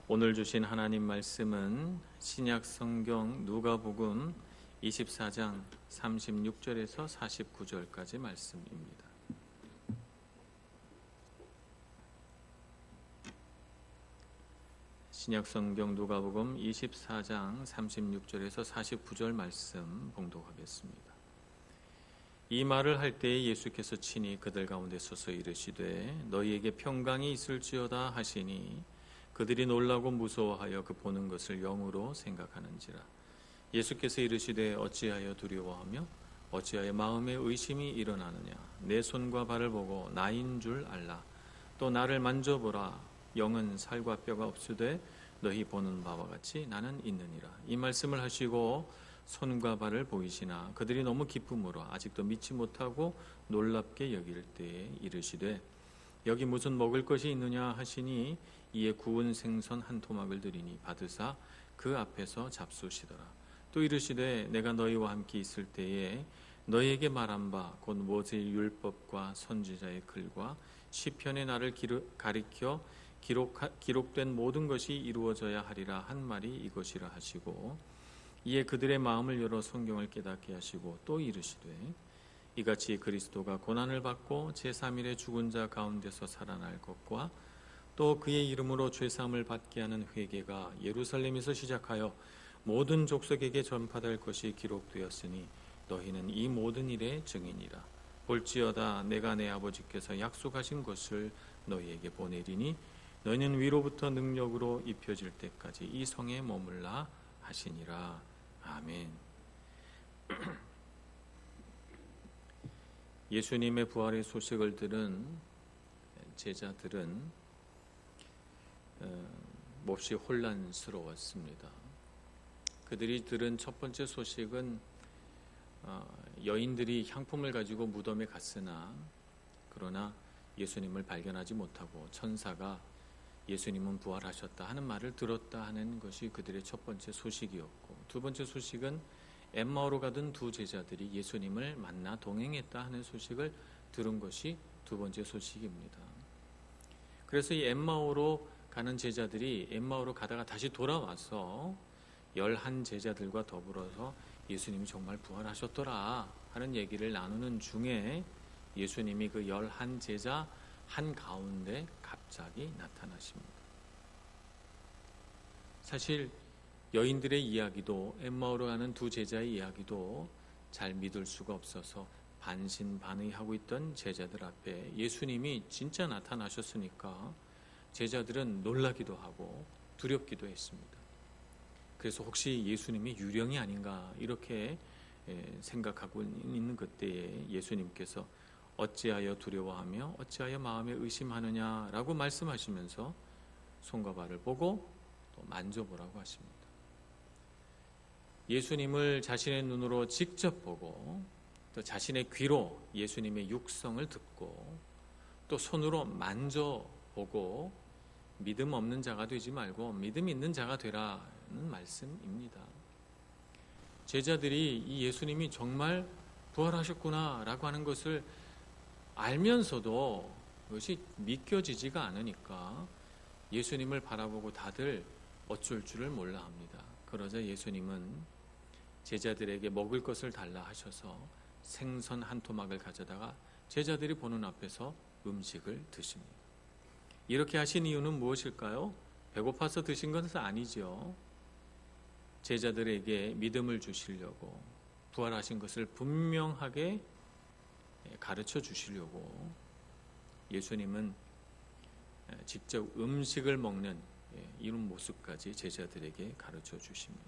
오늘 주신 하나님 말씀은 신약 성경 누가복음 24장 36절에서 49절까지 말씀입니다. 신약 성경 누가복음 24장 36절에서 49절 말씀 봉독하겠습니다. 이 말을 할 때에 예수께서 친히 그들 가운데 서서 이르시되 너희에게 평강이 있을지어다 하시니 그들이 놀라고 무서워하여 그 보는 것을 영으로 생각하는지라. 예수께서 이르시되 어찌하여 두려워하며 어찌하여 마음에 의심이 일어나느냐. 내 손과 발을 보고 나인 줄 알라. 또 나를 만져보라. 영은 살과 뼈가 없으되 너희 보는 바와 같이 나는 있느니라. 이 말씀을 하시고 손과 발을 보이시나 그들이 너무 기쁨으로 아직도 믿지 못하고 놀랍게 여길 때에 이르시되 여기 무슨 먹을 것이 있느냐 하시니 이에 구운 생선 한 토막을 드리니 받으사 그 앞에서 잡수시더라. 또 이르시되 내가 너희와 함께 있을 때에 너희에게 말한 바 곧 모세의 율법과 선지자의 글과 시편의 나를 가리켜 기록된 모든 것이 이루어져야 하리라 한 말이 이것이라 하시고 이에 그들의 마음을 열어 성경을 깨닫게 하시고 또 이르시되 이같이 그리스도가 고난을 받고 제3일에 죽은 자 가운데서 살아날 것과 또 그의 이름으로 죄사함을 받게 하는 회개가 예루살렘에서 시작하여 모든 족속에게 전파될 것이 기록되었으니 너희는 이 모든 일의 증인이라. 볼지어다 내가 내 아버지께서 약속하신 것을 너희에게 보내리니 너희는 위로부터 능력으로 입혀질 때까지 이 성에 머물라 하시니라. 아멘. 예수님의 부활의 소식을 들은 제자들은 몹시 혼란스러웠습니다. 그들이 들은 첫 번째 소식은 여인들이 향품을 가지고 무덤에 갔으나 그러나 예수님을 발견하지 못하고 천사가 예수님은 부활하셨다 하는 말을 들었다 하는 것이 그들의 첫 번째 소식이었고, 두 번째 소식은 엠마오로 가던 두 제자들이 예수님을 만나 동행했다 하는 소식을 들은 것이 두 번째 소식입니다. 그래서 이 엠마오로 가는 제자들이 엠마오로 가다가 다시 돌아와서 11 제자들과 더불어서 예수님이 정말 부활하셨더라 하는 얘기를 나누는 중에 예수님이 그 11 제자 한가운데 갑자기 나타나십니다. 사실 여인들의 이야기도 엠마오로 가는 두 제자의 이야기도 잘 믿을 수가 없어서 반신반의하고 있던 제자들 앞에 예수님이 진짜 나타나셨으니까 제자들은 놀라기도 하고 두렵기도 했습니다. 그래서 혹시 예수님이 유령이 아닌가 이렇게 생각하고 있는 그때에 예수님께서 어찌하여 두려워하며 어찌하여 마음에 의심하느냐라고 말씀하시면서 손과 발을 보고 또 만져보라고 하십니다. 예수님을 자신의 눈으로 직접 보고 또 자신의 귀로 예수님의 육성을 듣고 또 손으로 만져보고 믿음 없는 자가 되지 말고 믿음 있는 자가 되라는 말씀입니다. 제자들이 이 예수님이 정말 부활하셨구나라고 하는 것을 알면서도 그것이 믿겨지지가 않으니까 예수님을 바라보고 다들 어쩔 줄을 몰라 합니다. 그러자 예수님은 제자들에게 먹을 것을 달라 하셔서 생선 한 토막을 가져다가 제자들이 보는 앞에서 음식을 드십니다. 이렇게 하신 이유는 무엇일까요? 배고파서 드신 것은 아니죠. 제자들에게 믿음을 주시려고 부활하신 것을 분명하게 가르쳐 주시려고 예수님은 직접 음식을 먹는 이런 모습까지 제자들에게 가르쳐 주십니다.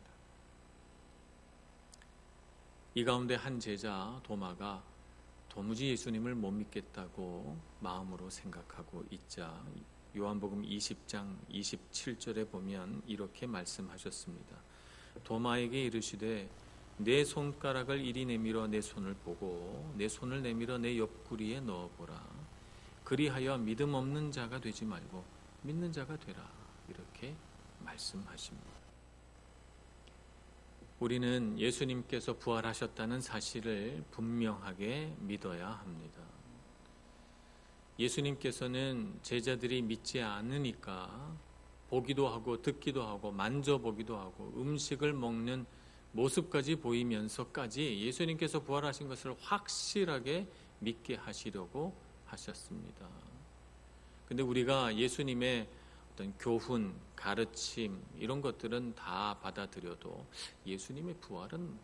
이 가운데 한 제자 도마가 도무지 예수님을 못 믿겠다고 마음으로 생각하고 있자 요한복음 20장 27절에 보면 이렇게 말씀하셨습니다. 도마에게 이르시되 내 손가락을 이리 내밀어 내 손을 보고 내 손을 내밀어 내 옆구리에 넣어보라. 그리하여 믿음 없는 자가 되지 말고 믿는 자가 되라. 이렇게 말씀하십니다. 우리는 예수님께서 부활하셨다는 사실을 분명하게 믿어야 합니다. 예수님께서는 제자들이 믿지 않으니까 보기도 하고 듣기도 하고 만져보기도 하고 음식을 먹는 모습까지 보이면서까지 예수님께서 부활하신 것을 확실하게 믿게 하시려고 하셨습니다. 근데 우리가 예수님의 어떤 교훈, 가르침 이런 것들은 다 받아들여도 예수님의 부활은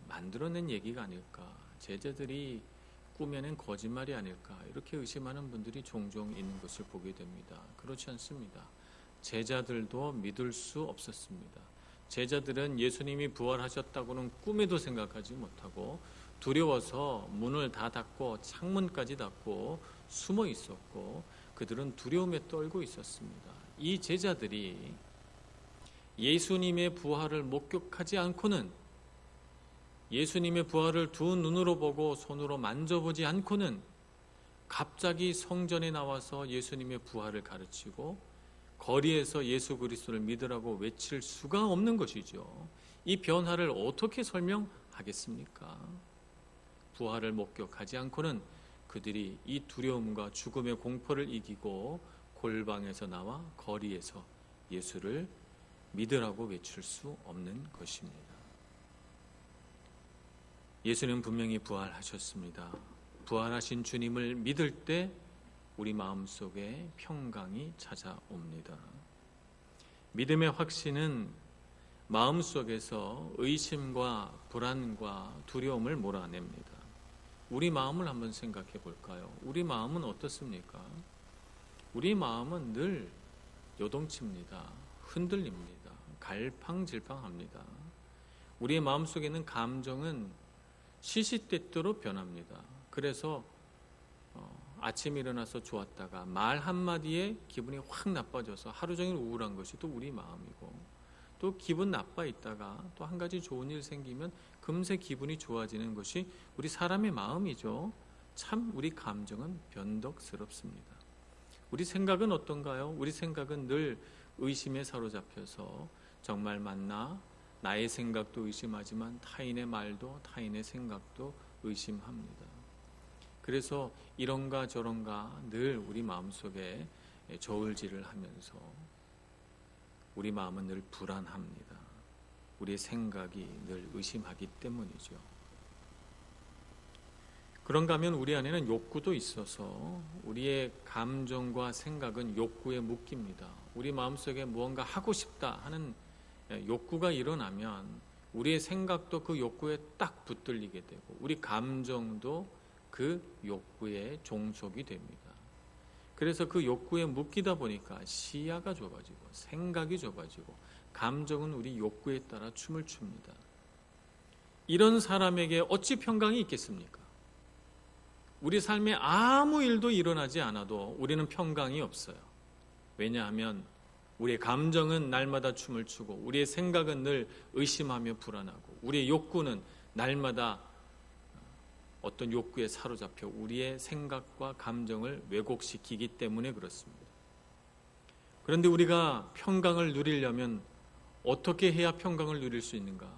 만들어낸 얘기가 아닐까, 제자들이 꾸며낸 거짓말이 아닐까, 이렇게 의심하는 분들이 종종 있는 것을 보게 됩니다. 그렇지 않습니다. 제자들도 믿을 수 없었습니다. 제자들은 예수님이 부활하셨다고는 꿈에도 생각하지 못하고 두려워서 문을 다 닫고 창문까지 닫고 숨어 있었고 그들은 두려움에 떨고 있었습니다. 이 제자들이 예수님의 부활을 목격하지 않고는, 예수님의 부활을 두 눈으로 보고 손으로 만져보지 않고는 갑자기 성전에 나와서 예수님의 부활을 가르치고 거리에서 예수 그리스도를 믿으라고 외칠 수가 없는 것이죠. 이 변화를 어떻게 설명하겠습니까? 부활을 목격하지 않고는 그들이 이 두려움과 죽음의 공포를 이기고 골방에서 나와 거리에서 예수를 믿으라고 외칠 수 없는 것입니다. 예수는 분명히 부활하셨습니다. 부활하신 주님을 믿을 때 우리 마음속에 평강이 찾아옵니다. 믿음의 확신은 마음속에서 의심과 불안과 두려움을 몰아냅니다. 우리 마음을 한번 생각해 볼까요? 우리 마음은 어떻습니까? 우리 마음은 늘 요동칩니다. 흔들립니다. 갈팡질팡합니다. 우리의 마음속에 있는 감정은 시시때때로 변합니다. 그래서 아침에 일어나서 좋았다가 말 한마디에 기분이 확 나빠져서 하루 종일 우울한 것이 또 우리 마음이고, 또 기분 나빠 있다가 또 한 가지 좋은 일 생기면 금세 기분이 좋아지는 것이 우리 사람의 마음이죠. 참 우리 감정은 변덕스럽습니다. 우리 생각은 어떤가요? 우리 생각은 늘 의심에 사로잡혀서 정말 맞나? 나의 생각도 의심하지만 타인의 말도 타인의 생각도 의심합니다. 그래서 이런가 저런가 늘 우리 마음속에 저울질을 하면서 우리 마음은 늘 불안합니다. 우리의 생각이 늘 의심하기 때문이죠. 그런가 하면 우리 안에는 욕구도 있어서 우리의 감정과 생각은 욕구에 묶입니다. 우리 마음속에 무언가 하고 싶다 하는 욕구가 일어나면 우리의 생각도 그 욕구에 딱 붙들리게 되고 우리 감정도 그 욕구에 종속이 됩니다. 그래서 그 욕구에 묶이다 보니까 시야가 좁아지고 생각이 좁아지고 감정은 우리 욕구에 따라 춤을 춥니다. 이런 사람에게 어찌 평강이 있겠습니까? 우리 삶에 아무 일도 일어나지 않아도 우리는 평강이 없어요. 왜냐하면 우리의 감정은 날마다 춤을 추고 우리의 생각은 늘 의심하며 불안하고 우리의 욕구는 날마다 어떤 욕구에 사로잡혀 우리의 생각과 감정을 왜곡시키기 때문에 그렇습니다. 그런데 우리가 평강을 누리려면 어떻게 해야 평강을 누릴 수 있는가?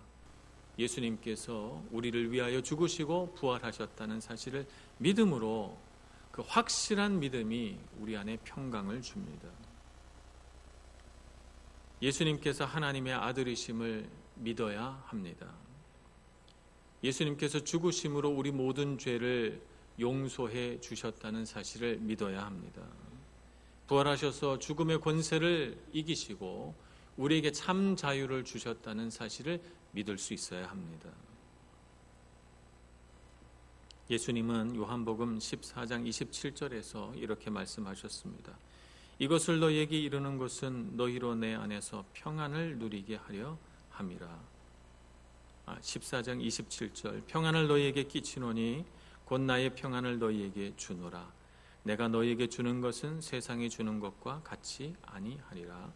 예수님께서 우리를 위하여 죽으시고 부활하셨다는 사실을 믿음으로, 그 확실한 믿음이 우리 안에 평강을 줍니다. 예수님께서 하나님의 아들이심을 믿어야 합니다. 예수님께서 죽으심으로 우리 모든 죄를 용서해 주셨다는 사실을 믿어야 합니다. 부활하셔서 죽음의 권세를 이기시고 우리에게 참 자유를 주셨다는 사실을 믿을 수 있어야 합니다. 예수님은 요한복음 14장 27절에서 이렇게 말씀하셨습니다. 이것을 너희에게 이르는 것은 너희로 내 안에서 평안을 누리게 하려 함이라. 14장 27절 평안을 너희에게 끼치노니 곧 나의 평안을 너희에게 주노라. 내가 너희에게 주는 것은 세상이 주는 것과 같이 아니하리라.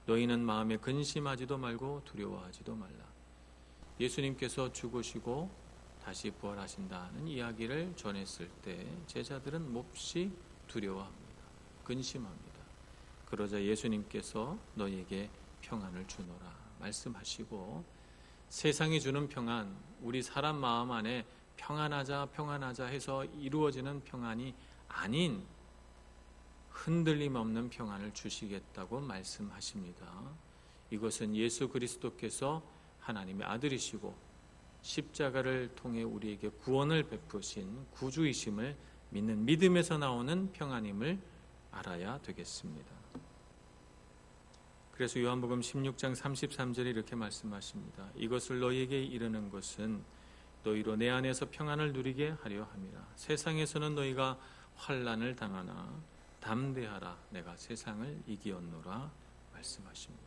너희는 마음에 근심하지도 말고 두려워하지도 말라. 예수님께서 죽으시고 다시 부활하신다는 이야기를 전했을 때 제자들은 몹시 두려워합니다. 근심합니다. 그러자 예수님께서 너희에게 평안을 주노라 말씀하시고, 세상이 주는 평안, 우리 사람 마음 안에 평안하자 해서 이루어지는 평안이 아닌 흔들림 없는 평안을 주시겠다고 말씀하십니다. 이것은 예수 그리스도께서 하나님의 아들이시고 십자가를 통해 우리에게 구원을 베푸신 구주이심을 믿는 믿음에서 나오는 평안임을 알아야 되겠습니다. 그래서 요한복음 16장 33절에 이렇게 말씀하십니다. 이것을 너희에게 이르는 것은 너희로 내 안에서 평안을 누리게 하려 함이라. 세상에서는 너희가 환난을 당하나 담대하라. 내가 세상을 이기었노라 말씀하십니다.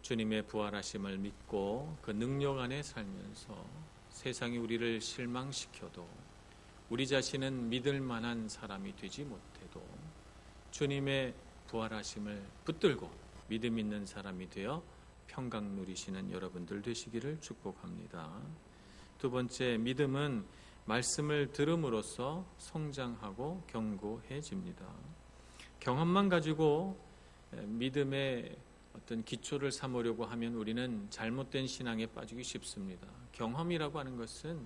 주님의 부활하심을 믿고 그 능력 안에 살면서 세상이 우리를 실망시켜도 우리 자신은 믿을 만한 사람이 되지 못해도 주님의 부활하심을 붙들고 믿음 있는 사람이 되어 평강 누리시는 여러분들 되시기를 축복합니다. 두 번째, 믿음은 말씀을 들음으로써 성장하고 견고해집니다. 경험만 가지고 믿음의 어떤 기초를 삼으려고 하면 우리는 잘못된 신앙에 빠지기 쉽습니다. 경험이라고 하는 것은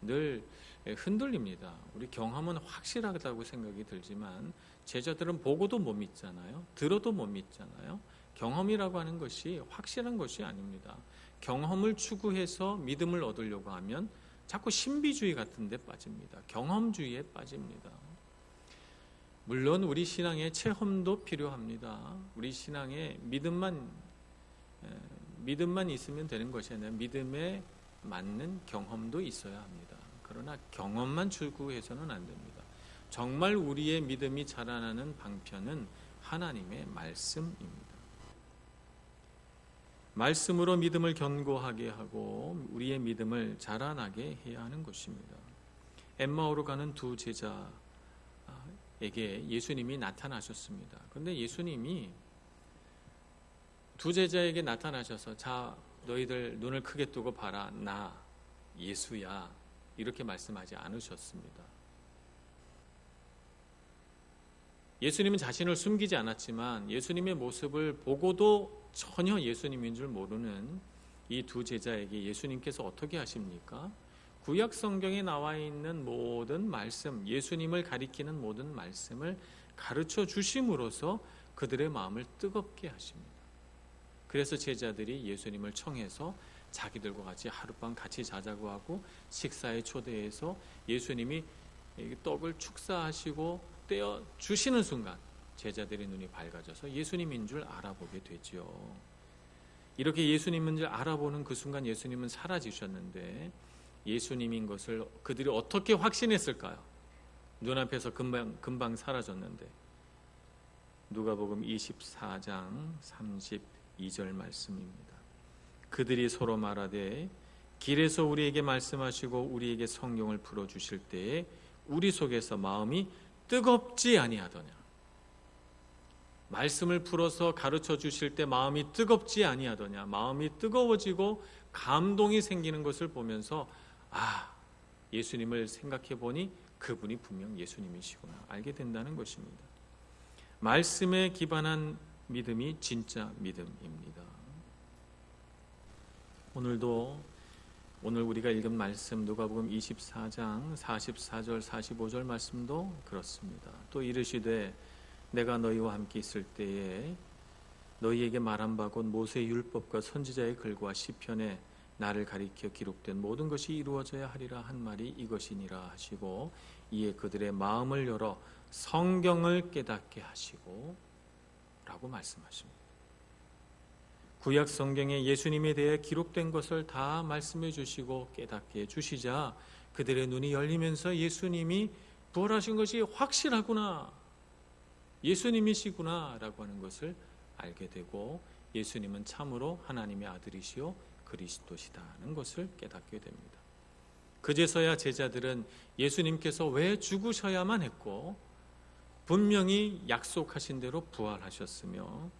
늘 흔들립니다. 우리 경험은 확실하다고 생각이 들지만 제자들은 보고도 못 믿잖아요. 들어도 못 믿잖아요. 경험이라고 하는 것이 확실한 것이 아닙니다. 경험을 추구해서 믿음을 얻으려고 하면 자꾸 신비주의 같은 데 빠집니다. 경험주의에 빠집니다. 물론 우리 신앙에 체험도 필요합니다. 우리 신앙에 믿음만 있으면 되는 것이 아니라 믿음에 맞는 경험도 있어야 합니다. 그러나 경험만 추구해서는 안 됩니다. 정말 우리의 믿음이 자라나는 방편은 하나님의 말씀입니다. 말씀으로 믿음을 견고하게 하고 우리의 믿음을 자라나게 해야 하는 것입니다. 엠마오로 가는 두 제자에게 예수님이 나타나셨습니다. 그런데 예수님이 두 제자에게 나타나셔서 자, 너희들 눈을 크게 뜨고 봐라. 나 예수야. 이렇게 말씀하지 않으셨습니다. 예수님은 자신을 숨기지 않았지만 예수님의 모습을 보고도 전혀 예수님인 줄 모르는 이 두 제자에게 예수님께서 어떻게 하십니까? 구약 성경에 나와 있는 모든 말씀, 예수님을 가리키는 모든 말씀을 가르쳐 주심으로써 그들의 마음을 뜨겁게 하십니다. 그래서 제자들이 예수님을 청해서 자기들과 같이 하룻밤 같이 자자고 하고 식사에 초대해서 예수님이 떡을 축사하시고 떼어 주시는 순간 제자들의 눈이 밝아져서 예수님인 줄 알아보게 되죠. 이렇게 예수님인 줄 알아보는 그 순간 예수님은 사라지셨는데 예수님인 것을 그들이 어떻게 확신했을까요? 눈앞에서 금방 사라졌는데 누가복음 24장 32절 말씀입니다. 그들이 서로 말하되 길에서 우리에게 말씀하시고 우리에게 성경을 풀어주실 때에 우리 속에서 마음이 뜨겁지 아니하더냐. 말씀을 풀어서 가르쳐 주실 때 마음이 뜨겁지 아니하더냐. 마음이 뜨거워지고 감동이 생기는 것을 보면서 예수님을 생각해 보니 그분이 분명 예수님이시구나 알게 된다는 것입니다. 말씀에 기반한 믿음이 진짜 믿음입니다. 오늘 우리가 읽은 말씀 누가복음 24장 44절 45절 말씀도 그렇습니다. 또 이르시되 내가 너희와 함께 있을 때에 너희에게 말한 바 곧 모세의 율법과 선지자의 글과 시편에 나를 가리켜 기록된 모든 것이 이루어져야 하리라 한 말이 이것이니라 하시고 이에 그들의 마음을 열어 성경을 깨닫게 하시고 라고 말씀하십니다. 구약 성경에 예수님에 대해 기록된 것을 다 말씀해 주시고 깨닫게 해 주시자 그들의 눈이 열리면서 예수님이 부활하신 것이 확실하구나, 예수님이시구나 라고 하는 것을 알게 되고 예수님은 참으로 하나님의 아들이시요 그리스도시다는 것을 깨닫게 됩니다. 그제서야 제자들은 예수님께서 왜 죽으셔야만 했고 분명히 약속하신 대로 부활하셨으며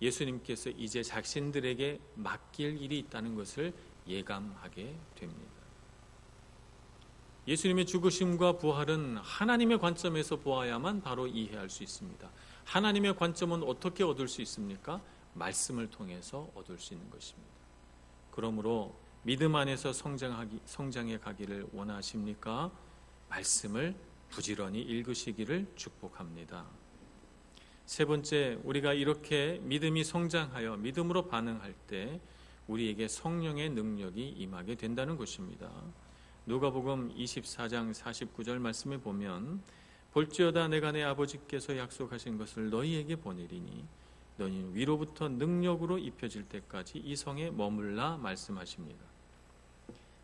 예수님께서 이제 자신들에게 맡길 일이 있다는 것을 예감하게 됩니다. 예수님의 죽으심과 부활은 하나님의 관점에서 보아야만 바로 이해할 수 있습니다. 하나님의 관점은 어떻게 얻을 수 있습니까? 말씀을 통해서 얻을 수 있는 것입니다. 그러므로 믿음 안에서 성장해 가기를 원하십니까? 말씀을 부지런히 읽으시기를 축복합니다. 세 번째, 우리가 이렇게 믿음이 성장하여 믿음으로 반응할 때 우리에게 성령의 능력이 임하게 된다는 것입니다. 누가복음 24장 49절 말씀에 보면 볼지어다 내가 내 아버지께서 약속하신 것을 너희에게 보내리니 너희는 위로부터 능력으로 입혀질 때까지 이 성에 머물라 말씀하십니다.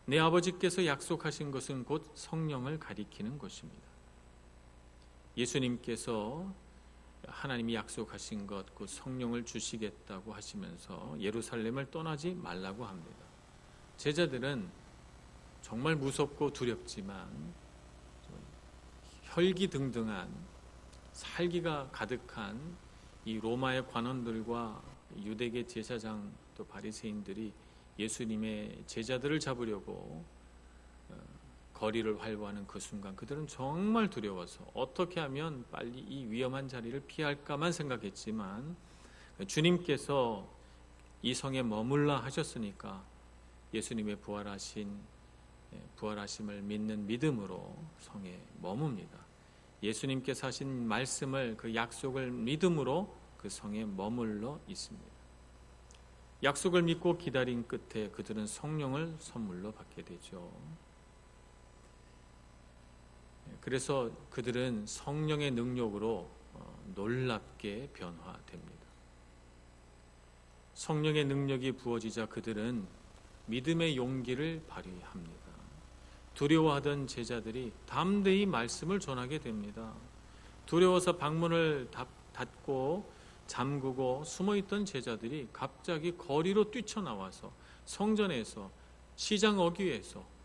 내 아버지께서 약속하신 것은 곧 성령을 가리키는 것입니다. 예수님께서 하나님이 약속하신 것, 그 성령을 주시겠다고 하시면서 예루살렘을 떠나지 말라고 합니다. 제자들은 정말 무섭고 두렵지만 혈기등등한 살기가 가득한 이 로마의 관원들과 유대계 제사장 또 바리새인들이 예수님의 제자들을 잡으려고 거리를 활보하는 그 순간 그들은 정말 두려워서 어떻게 하면 빨리 이 위험한 자리를 피할까만 생각했지만 주님께서 이 성에 머물라 하셨으니까 예수님의 부활하심을 믿는 믿음으로 성에 머뭅니다. 예수님께서 하신 말씀을 그 약속을 믿음으로 그 성에 머물러 있습니다. 약속을 믿고 기다린 끝에 그들은 성령을 선물로 받게 되죠. 그래서 그들은 성령의 능력으로 놀랍게 변화됩니다. 성령의 능력이 부어지자 그들은 믿음의 용기를 발휘합니다. 두려워하던 제자들이 담대히 말씀을 전하게 됩니다. 두려워서 방문을 닫고 잠그고 숨어있던 제자들이 갑자기 거리로 뛰쳐나와서 성전에서 시장 어귀에서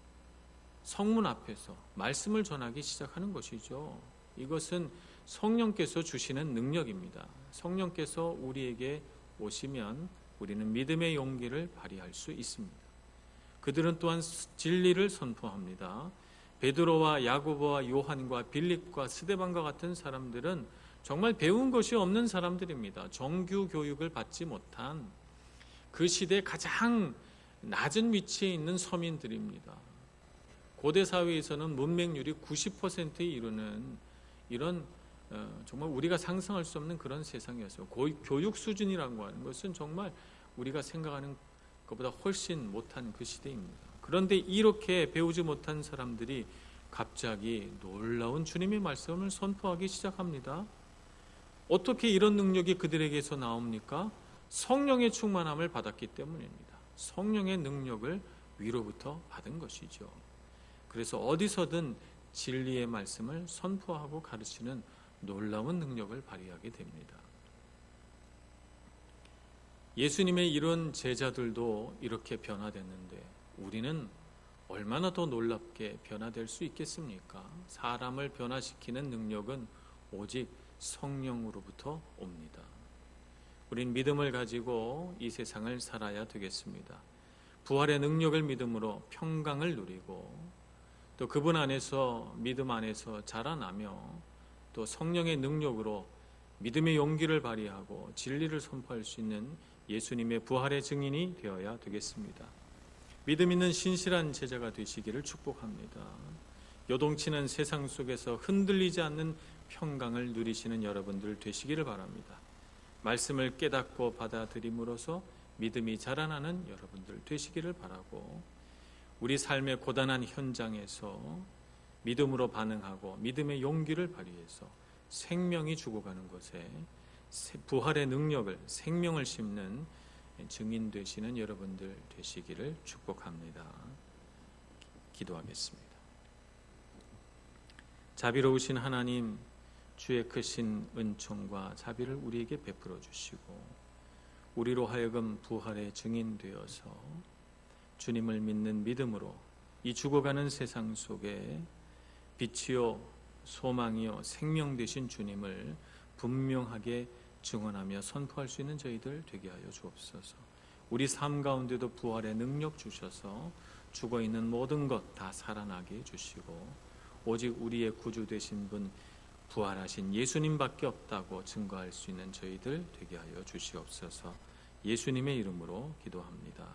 성문 앞에서 말씀을 전하기 시작하는 것이죠. 이것은 성령께서 주시는 능력입니다. 성령께서 우리에게 오시면 우리는 믿음의 용기를 발휘할 수 있습니다. 그들은 또한 진리를 선포합니다. 베드로와 야고보와 요한과 빌립과 스데반과 같은 사람들은 정말 배운 것이 없는 사람들입니다. 정규 교육을 받지 못한 그 시대 가장 낮은 위치에 있는 서민들입니다. 고대 사회에서는 문맹률이 90%에 이르는 이런 정말 우리가 상상할 수 없는 그런 세상이었어요. 교육 수준이라고 하는 것은 정말 우리가 생각하는 것보다 훨씬 못한 그 시대입니다. 그런데 이렇게 배우지 못한 사람들이 갑자기 놀라운 주님의 말씀을 선포하기 시작합니다. 어떻게 이런 능력이 그들에게서 나옵니까? 성령의 충만함을 받았기 때문입니다. 성령의 능력을 위로부터 받은 것이죠. 그래서 어디서든 진리의 말씀을 선포하고 가르치는 놀라운 능력을 발휘하게 됩니다. 예수님의 이런 제자들도 이렇게 변화됐는데 우리는 얼마나 더 놀랍게 변화될 수 있겠습니까? 사람을 변화시키는 능력은 오직 성령으로부터 옵니다. 우린 믿음을 가지고 이 세상을 살아야 되겠습니다. 부활의 능력을 믿음으로 평강을 누리고 또 그분 안에서 믿음 안에서 자라나며 또 성령의 능력으로 믿음의 용기를 발휘하고 진리를 선포할 수 있는 예수님의 부활의 증인이 되어야 되겠습니다. 믿음 있는 신실한 제자가 되시기를 축복합니다. 요동치는 세상 속에서 흔들리지 않는 평강을 누리시는 여러분들 되시기를 바랍니다. 말씀을 깨닫고 받아들임으로써 믿음이 자라나는 여러분들 되시기를 바라고 우리 삶의 고단한 현장에서 믿음으로 반응하고 믿음의 용기를 발휘해서 생명이 죽어가는 곳에 부활의 능력을 생명을 심는 증인 되시는 여러분들 되시기를 축복합니다. 기도하겠습니다. 자비로우신 하나님, 주의 크신 은총과 자비를 우리에게 베풀어 주시고 우리로 하여금 부활의 증인 되어서 주님을 믿는 믿음으로 이 죽어가는 세상 속에 빛이요 소망이요 생명 되신 주님을 분명하게 증언하며 선포할 수 있는 저희들 되게 하여 주옵소서. 우리 삶 가운데도 부활의 능력 주셔서 죽어있는 모든 것 다 살아나게 해주시고 오직 우리의 구주 되신 분 부활하신 예수님밖에 없다고 증거할 수 있는 저희들 되게 하여 주시옵소서. 예수님의 이름으로 기도합니다.